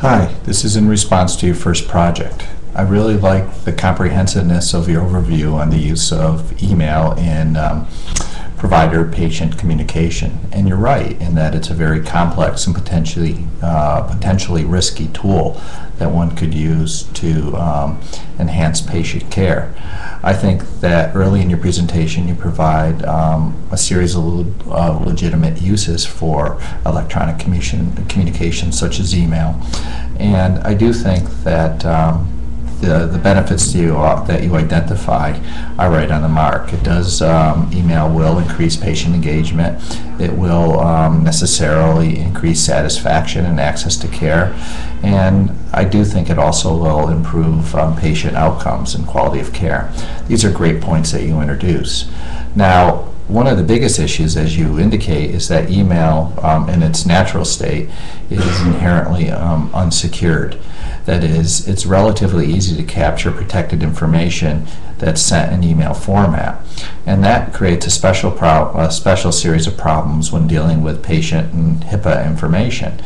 Hi, this is in response to your first project. I really like the comprehensiveness of your overview on the use of email in provider-patient communication. And you're right in that it's a very complex and potentially risky tool that one could use to enhance patient care. I think that early in your presentation you provide a series of legitimate uses for electronic communication such as email. And I do think that the benefits that you identify are right on the mark. It does, email will increase patient engagement. It will necessarily increase satisfaction and access to care. And I do think it also will improve patient outcomes and quality of care. These are great points that you introduce. Now, one of the biggest issues, as you indicate, is that email in its natural state is inherently unsecured. That is, it's relatively easy to capture protected information that's sent in email format. And that creates a special series of problems when dealing with patient and HIPAA information.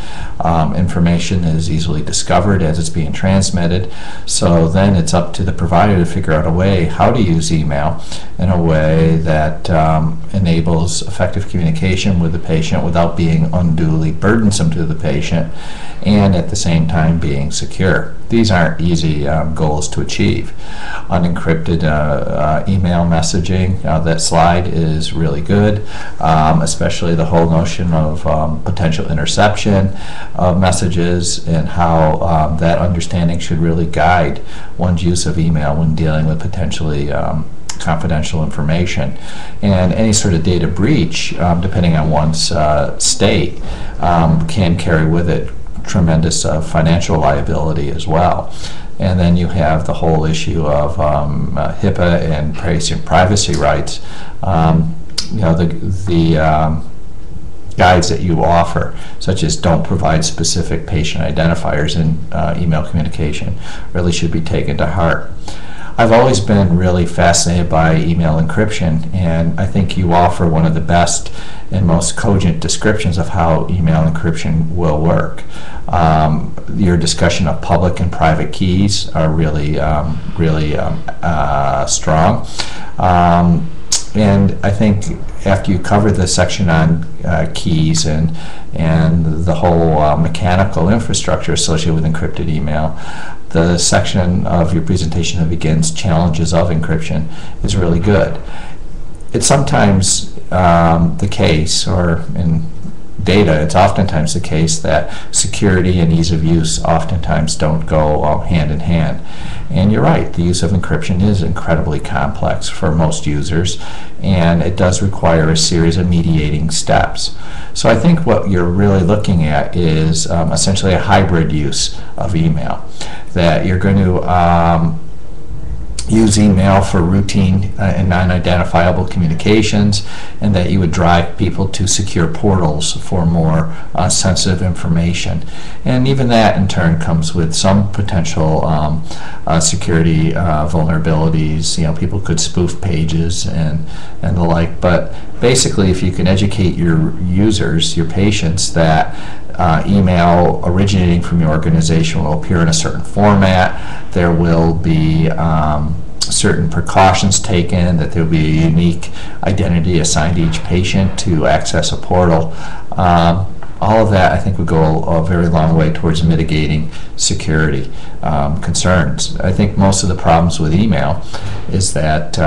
Information is easily discovered as it's being transmitted, so then it's up to the provider to figure out a way how to use email in a way that enables effective communication with the patient without being unduly burdensome to the patient and at the same time being secure. These aren't easy goals to achieve. Unencrypted email messaging, that slide is really good, especially the whole notion of potential interception of messages and how that understanding should really guide one's use of email when dealing with potentially confidential information. And any sort of data breach, depending on one's state, can carry with it tremendous financial liability as well. And then you have the whole issue of HIPAA and patient privacy rights. The guides that you offer, such as don't provide specific patient identifiers in email communication, really should be taken to heart. I've always been really fascinated by email encryption, and I think you offer one of the best and most cogent descriptions of how email encryption will work. Your discussion of public and private keys are really strong. And I think after you cover the section on keys and the whole mechanical infrastructure associated with encrypted email, the section of your presentation that begins challenges of encryption is really good. It's sometimes the case, or in data, it's oftentimes the case that security and ease of use oftentimes don't go hand in hand. And you're right, the use of encryption is incredibly complex for most users, and it does require a series of mediating steps. So I think what you're really looking at is essentially a hybrid use of email, that you're going to use email for routine and non-identifiable communications, and that you would drive people to secure portals for more sensitive information. And even that in turn comes with some potential security vulnerabilities. You know, people could spoof pages and the like, but basically if you can educate your users, your patients, that email originating from your organization will appear in a certain format, there will be certain precautions taken, that there will be a unique identity assigned to each patient to access a portal. All of that, I think, would go a very long way towards mitigating security concerns. I think most of the problems with email is that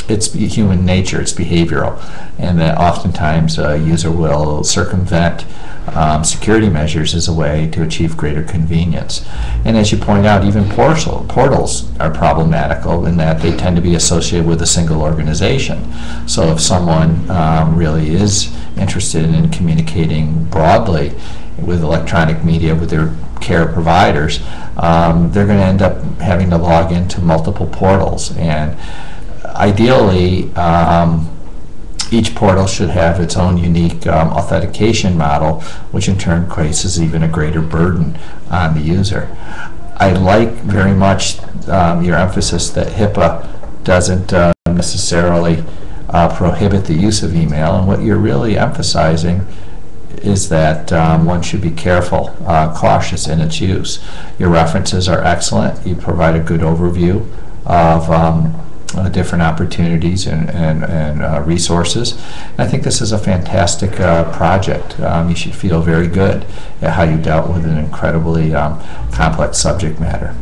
it's human nature, it's behavioral, and that oftentimes a user will circumvent security measures as a way to achieve greater convenience. And as you point out, even portals are problematical in that they tend to be associated with a single organization. So if someone really is interested in communicating broadly with electronic media with their care providers, they're going to end up having to log into multiple portals. And ideally, each portal should have its own unique authentication model, which in turn places even a greater burden on the user. I like very much your emphasis that HIPAA doesn't necessarily prohibit the use of email, and what you're really emphasizing is that one should be careful, cautious in its use. Your references are excellent. You provide a good overview of different opportunities and resources. And I think this is a fantastic project. You should feel very good at how you dealt with an incredibly complex subject matter.